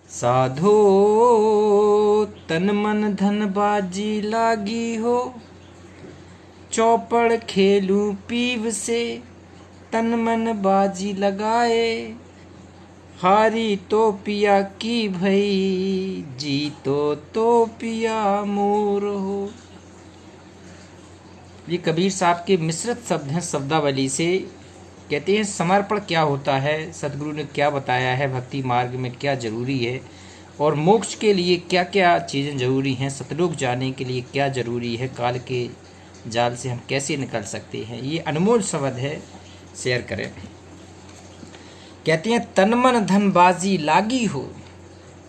साधो तन मन धन बाजी लागी हो, चौपड़ खेलूं पीव से तन मन बाजी लगाए। हारी तो पिया की भई, जीतो तो पिया मोर हो। ये कबीर साहब के मिश्रित शब्द हैं शब्दावली से। कहते हैं समर्पण क्या होता है, सतगुरु ने क्या बताया है, भक्ति मार्ग में क्या जरूरी है और मोक्ष के लिए क्या क्या चीज़ें जरूरी हैं, सतलोक जाने के लिए क्या जरूरी है, काल के जाल से हम कैसे निकल सकते हैं। ये अनमोल शब्द है, शेयर करें। कहते हैं तन मन धन बाजी लागी हो,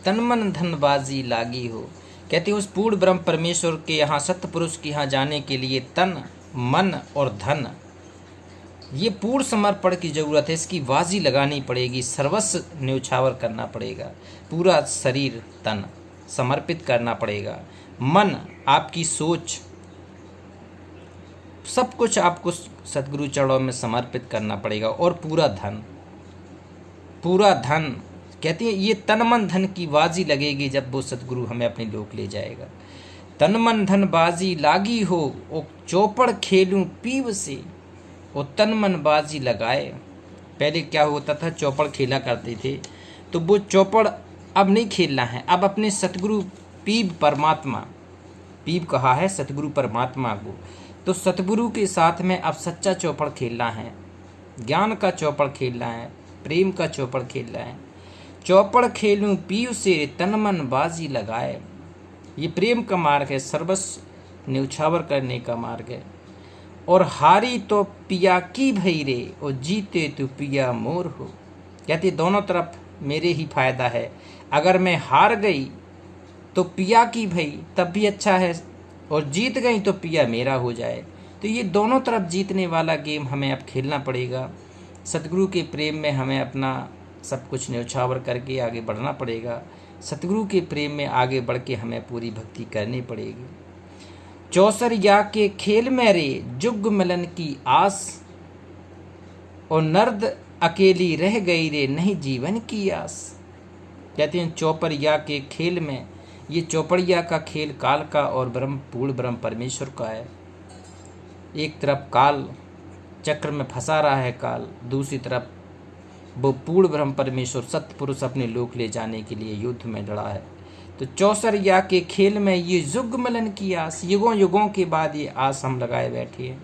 तन मन धन बाजी लागी हो। कहते हैं उस पूर्ण ब्रह्म परमेश्वर के यहाँ, सत्य पुरुष के यहाँ जाने के लिए तन मन और धन, ये पूर्ण समर्पण की जरूरत है। इसकी बाजी लगानी पड़ेगी, सर्वस्व न्यौछावर करना पड़ेगा, पूरा शरीर तन समर्पित करना पड़ेगा। मन, आपकी सोच, सब कुछ आपको सतगुरु चरणों में समर्पित करना पड़ेगा। और पूरा धन, पूरा धन। कहते हैं ये तन मन धन की बाजी लगेगी जब वो सतगुरु हमें अपने लोक ले जाएगा। तन मन धन बाजी लागी हो, ओ चौपड़ खेलूं पीव से, ओ तन मन बाजी लगाए। पहले क्या होता था, चौपड़ खेला करते थे, तो वो चौपड़ अब नहीं खेलना है। अब अपने सतगुरु पीव परमात्मा, पीव कहा है सतगुरु परमात्मा को, तो सतगुरु के साथ में अब सच्चा चौपड़ खेलना है, ज्ञान का चौपड़ खेलना है, प्रेम का चौपड़ खेलना है। चौपड़ खेलूं पीव से तन मन बाजी लगाए। ये प्रेम का मार्ग है, सर्वस्व न्यौछावर करने का मार्ग है। और हारी तो पिया की भई रे, और जीते तो पिया मोर हो। कहते दोनों तरफ मेरे ही फायदा है। अगर मैं हार गई तो पिया की भई तब भी अच्छा है, और जीत गई तो पिया मेरा हो जाए। तो ये दोनों तरफ जीतने वाला गेम हमें अब खेलना पड़ेगा। सतगुरु के प्रेम में हमें अपना सब कुछ न्यौछावर करके आगे बढ़ना पड़ेगा। सतगुरु के प्रेम में आगे बढ़ के हमें पूरी भक्ति करनी पड़ेगी। चौसरिया के खेल में रे, जुग मिलन की आस, और नर्द अकेली रह गई रे, नहीं जीवन की आस। कहते हैं चौपड़िया के खेल में, ये चौपड़िया का खेल काल का और पूर्ण ब्रह्म परमेश्वर का है। एक तरफ काल चक्र में फंसा रहा है काल, दूसरी तरफ वो पूर्ण ब्रह्म परमेश्वर सत्य पुरुष अपने लोक ले जाने के लिए युद्ध में लड़ा है। तो चौसरिया के खेल में ये युग मिलन की आस, युगों युगों के बाद ये आस हम लगाए बैठे हैं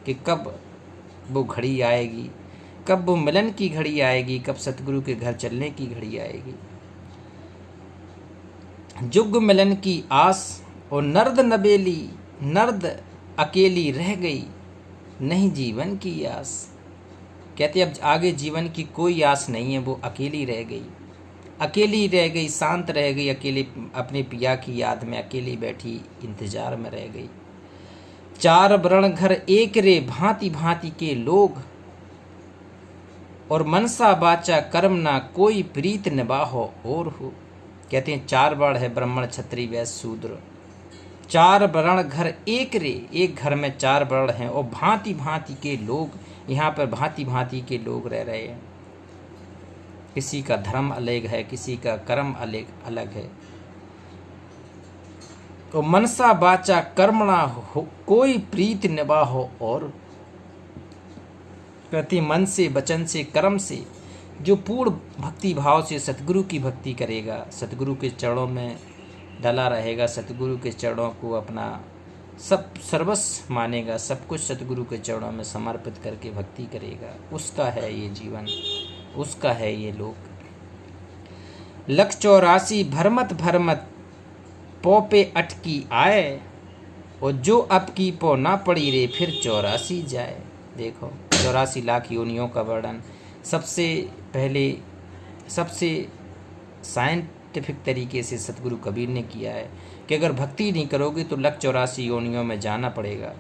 कि कब वो घड़ी आएगी, कब वो मिलन की घड़ी आएगी, कब सतगुरु के घर चलने की घड़ी आएगी। युग मिलन की आस, और नर्द नबेली, नर्द अकेली रह गई, नहीं जीवन की आस। कहते अब आगे जीवन की कोई आस नहीं है, वो अकेली रह गई, अकेली रह गई, शांत रह गई, अकेले अपने पिया की याद में अकेली बैठी इंतजार में रह गई। चार वर्ण घर एक रे, भांति भांति के लोग, और मनसा बाचा कर्म ना, कोई प्रीत निबाहो और हो। कहते हैं चार वर्ण है, ब्राह्मण क्षत्रिय वैश्य शूद्र। चार वर्ण घर एक रे, एक घर में चार वर्ण हैं, और भांति भांति के लोग, यहाँ पर भांति भांति के लोग रह रहे हैं। किसी का धर्म अलग है, किसी का कर्म अलग है। तो मनसा बाचा कर्मणा हो, कोई प्रीत निबाहो और। कहते मन से, वचन से, कर्म से जो पूर्ण भक्ति भाव से सतगुरु की भक्ति करेगा, सतगुरु के चरणों में डला रहेगा, सतगुरु के चरणों को अपना सब सर्वस्व मानेगा, सब कुछ सतगुरु के चरणों में समर्पित करके भक्ति करेगा, उसका है ये जीवन, उसका है ये लोक। लख 84 भरमत भरमत, पौ पे अटकी आए, और जो अब की पौ ना पड़ी रे, फिर 84 जाए। देखो 84 लाख योनियों का वर्णन सबसे पहले, सबसे साइंटिफिक तरीके से सतगुरु कबीर ने किया है कि अगर भक्ति नहीं करोगे तो लख 84 योनियों में जाना पड़ेगा।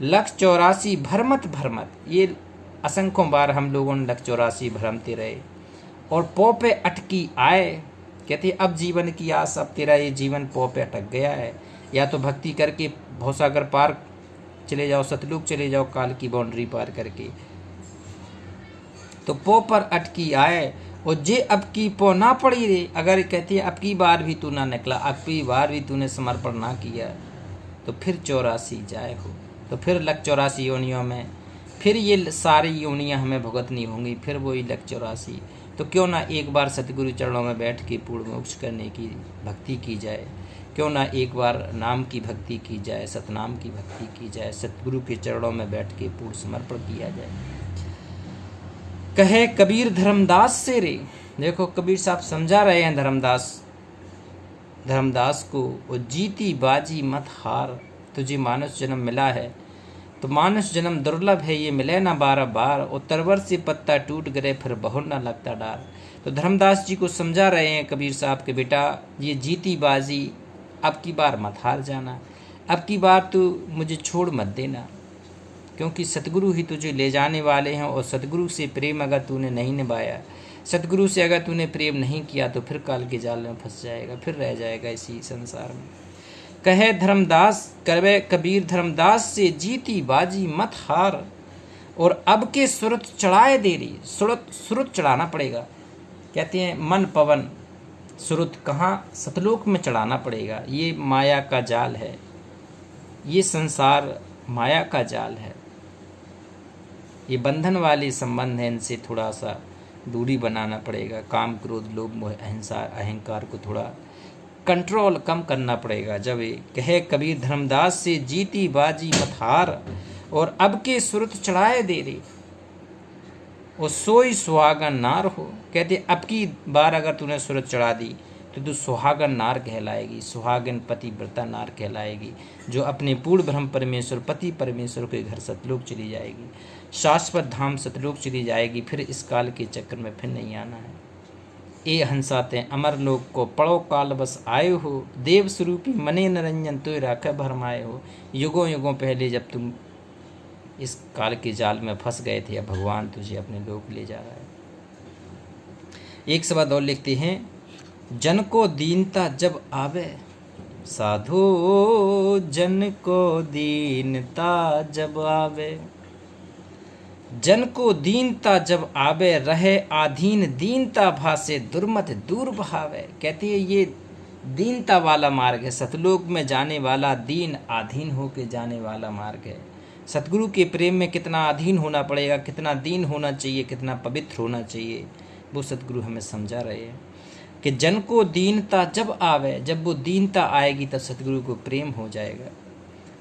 लख 84 भरमत भरमत, ये असंख्यों बार हम लोगों ने लख 84 भरमते रहे। और पौ पे अटकी आए, कहते अब जीवन की आस, अब तेरा ये जीवन पौ पे अटक गया है, या तो भक्ति करके भवसागर पार चले जाओ, सतलुक चले जाओ, काल की बाउंड्री पार करके। तो पौ पर अटकी आए, और जे अब की पो ना पड़ी रे, अगर कहती है अब की बार भी तू ना निकला, अब की बार भी तूने समर्पण ना किया, तो फिर 84 जाए हो, तो फिर लग 84 योनियों में फिर ये सारी योनियाँ हमें भुगतनी होंगी, फिर वही लग 84। तो क्यों ना एक बार सतगुरु चरणों में बैठ के पूर्ण मोक्ष करने की भक्ति की जाए, क्यों ना एक बार नाम की भक्ति की जाए, सतनाम की भक्ति की जाए, सतगुरु के चरणों में बैठ के पूर्ण समर्पण किया जाए। कहे कबीर धर्मदास से रे, देखो कबीर साहब समझा रहे हैं धर्मदास को, वो जीती बाजी मत हार, तुझे मानुष जन्म मिला है तो मानुष जन्म दुर्लभ है, ये मिले ना बार बार, और तरवर से पत्ता टूट गए फिर बहुत ना लगता डार। तो धर्मदास जी को समझा रहे हैं कबीर साहब के, बेटा ये जीती बाजी अब की बार मत हार जाना, अब की बार तू मुझे छोड़ मत देना, क्योंकि सतगुरु ही तुझे ले जाने वाले हैं। और सतगुरु से प्रेम अगर तूने नहीं निभाया, सतगुरु से अगर तूने प्रेम नहीं किया, तो फिर काल के जाल में फंस जाएगा, फिर रह जाएगा इसी संसार में। कहे धर्मदास कहे कबीर धर्मदास से जीती बाजी मत हार, और अब के सुरत चढ़ाए दे रही, सुरत चढ़ाना पड़ेगा। कहते हैं मन पवन सुरत कहाँ, सतलोक में चढ़ाना पड़ेगा। ये माया का जाल है, ये संसार माया का जाल है, ये बंधन वाले संबंध हैं, इनसे थोड़ा सा दूरी बनाना पड़ेगा। काम क्रोध लोभ मोह अहिंसा अहंकार को थोड़ा कंट्रोल कम करना पड़ेगा। जब ये कहे कबीर धर्मदास से जीती बाजी मत हार, और अब के सुरत चढ़ाए दे रे, और सोई सुहागन नार हो। कहते अब की बार अगर तूने सुरत चढ़ा दी तो तू सुहागन नार कहलाएगी, सुहागन पतिव्रता नार कहलाएगी, जो अपने पूर्ण ब्रह्म परमेश्वर पति परमेश्वर के घर सतलोक चली जाएगी, शाश्वत धाम सतलोक चली जाएगी। फिर इस काल के चक्कर में फिर नहीं आना है। ए हंसाते अमर लोक को पड़ो काल बस आए हो, देव स्वरूपी मने निरंजन तो राखे भरमाए हो। युगों युगों पहले जब तुम इस काल के जाल में फंस गए थे, अब भगवान तुझे अपने लोक ले जा रहा है। एक शब्द और लिखते हैं, जन को दीनता जब आवे, साधो जन को दीनता जब आवे, जन को दीनता जब आवे, रहे आधीन दीनता भासे दुर्मत दूर बहावे। कहती है ये दीनता वाला मार्ग है, सतलोक में जाने वाला, दीन आधीन होके जाने वाला मार्ग है। सतगुरु के प्रेम में कितना अधीन होना पड़ेगा, कितना दीन होना चाहिए, कितना पवित्र होना चाहिए, वो सतगुरु हमें समझा रहे हैं कि जन को दीनता जब आवे, जब वो दीनता आएगी तब सतगुरु को प्रेम हो जाएगा।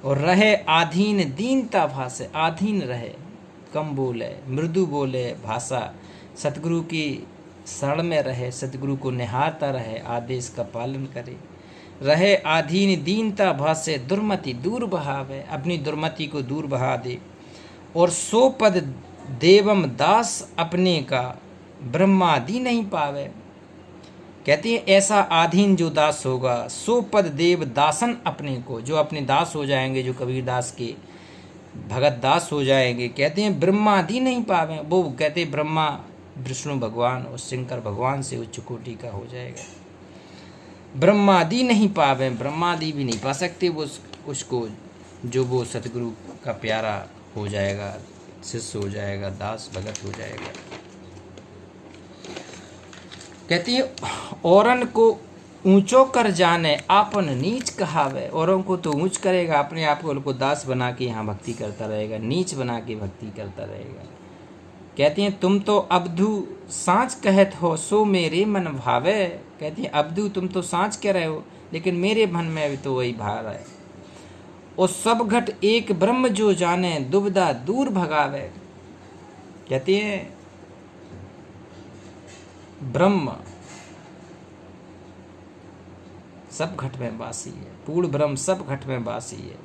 और रहे आधीन दीनता भाषा, आधीन रहे, कम बोले, मृदु बोले भाषा, सतगुरु की शरण में रहे, सतगुरु को निहारता रहे, आदेश का पालन करे। रहे आधीन दीनता भाषे, दुर्मति दूर बहावे, अपनी दुर्मति को दूर बहा दे। और सो पद देवम दास अपने का, ब्रह्मादि नहीं पावे। कहते हैं ऐसा आधीन जो दास होगा, सो पद देव दासन अपने को, जो अपने दास हो जाएंगे, जो कबीर दास के भगत दास हो जाएंगे, कहते हैं ब्रह्मादि नहीं पावे। वो कहते हैं ब्रह्मा विष्णु भगवान और शंकर भगवान से उच्च कोटि का हो जाएगा। ब्रह्मादि नहीं पावे, ब्रह्मादि भी नहीं पा सकते वो उसको, जो वो सतगुरु का प्यारा हो जाएगा, शिष्य हो जाएगा, दास भगत हो जाएगा। कहती है औरन को ऊंचो कर जाने, आपन नीच कहावे। औरों को तो ऊंच करेगा, अपने आप को दास बना के यहाँ भक्ति करता रहेगा, नीच बना के भक्ति करता रहेगा। कहती हैं तुम तो अबधू सांच कहत हो, सो मेरे मन भावे। कहती हैं अबधू तुम तो सांच कह रहे हो, लेकिन मेरे मन में भी तो वही भाव है। और सब घट एक ब्रह्म जो जाने, दुविधा दूर भगावे। कहती हैं ब्रह्म सब घट में वासी है, पूर्ण ब्रह्म सब घट में वासी है।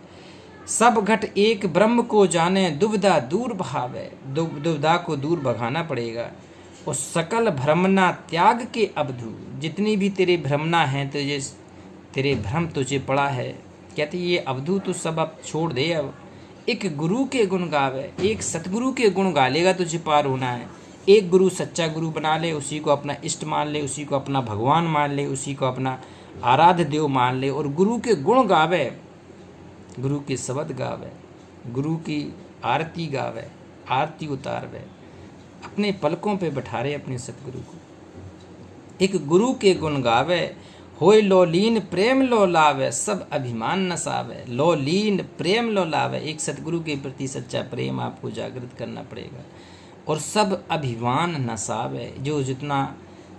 सब घट एक ब्रह्म को जाने, दुविधा दूर भावे। दुविधा को दूर भगाना पड़ेगा। और सकल भ्रमना त्याग के अबधू, जितनी भी तेरे भ्रमना हैं, तुझे तेरे भ्रम तुझे पड़ा है, कहते ये अबधू तू सब अब छोड़ दे। अब एक गुरु के गुण गावे, एक सतगुरु के गुण गा लेगा, तुझे पार होना है। एक गुरु सच्चा गुरु बना ले, उसी को अपना इष्ट मान ले, उसी को अपना भगवान मान ले, उसी को अपना आराध्य देव मान ले, और गुरु के गुण गावे, गुरु के शब्द गावे, गुरु की आरती गावे, आरती उतारवे, अपने पलकों पे बैठारे अपने सतगुरु को। एक गुरु के गुण गावे, होय लोलीन प्रेम लो लावे, सब अभिमान नसावे। लोलीन प्रेम लो लावे, एक सतगुरु के प्रति सच्चा प्रेम आपको जागृत करना पड़ेगा। और सब अभिमान नसावे, जो जितना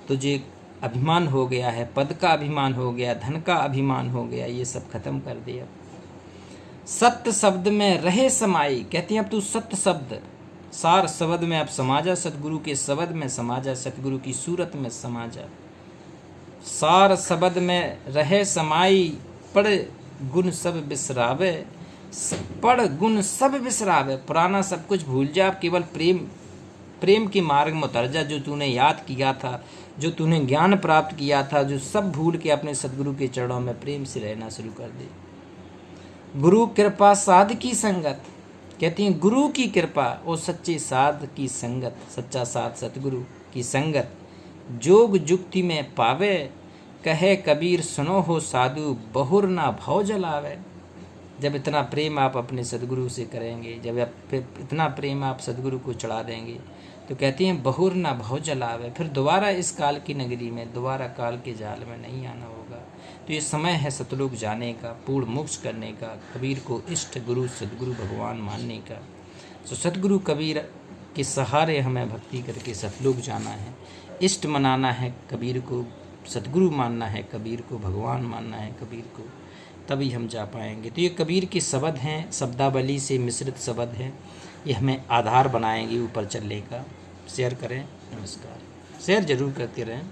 तुझे अभिमान हो गया है, पद का अभिमान हो गया, धन का अभिमान हो गया, ये सब खत्म कर दिया। सत्य शब्द में रहे समाई, कहती हैं अब तू सत्य शब्द, सार शब्द में अब समा जा, सतगुरु के शब्द में समा जा, सतगुरु की सूरत में समा जा। सार शब्द में रहे समाई, पढ़ गुण सब बिसरावे, पढ़ गुण सब बिसरावे। पुराना सब कुछ भूल जा, अब केवल प्रेम के मार्ग में उतर जा। जो तूने याद किया था, जो तूने ज्ञान प्राप्त किया था, जो सब भूल के अपने सतगुरु के चरणों में प्रेम से रहना शुरू कर दे। गुरु कृपा साध की संगत, कहती हैं गुरु की कृपा और सच्चे साध की संगत, सच्चा साध सतगुरु की संगत जोग जुक्ति में पावे। कहे कबीर सुनो हो साधु, बहुर ना भव जलावे। जब इतना प्रेम आप अपने सदगुरु से करेंगे, जब आप इतना प्रेम आप सदगुरु को चढ़ा देंगे, तो कहती हैं बहुर ना भव जलावे। फिर दोबारा इस काल की नगरी में, दोबारा काल के जाल में नहीं आना होगा। तो ये समय है सतलोक जाने का, पूर्ण मोक्ष करने का, कबीर को इष्ट गुरु सदगुरु भगवान मानने का। तो सतगुरु कबीर के सहारे हमें भक्ति करके सतलोक जाना है, इष्ट मनाना है कबीर को, सतगुरु मानना है कबीर को, भगवान मानना है कबीर को, तभी हम जा पाएंगे। तो ये कबीर के शब्द हैं, शब्दावली से मिश्रित शब्द हैं, ये हमें आधार बनाएंगे ऊपर चलने का। शेयर करें, नमस्कार। शेयर जरूर करते रहें।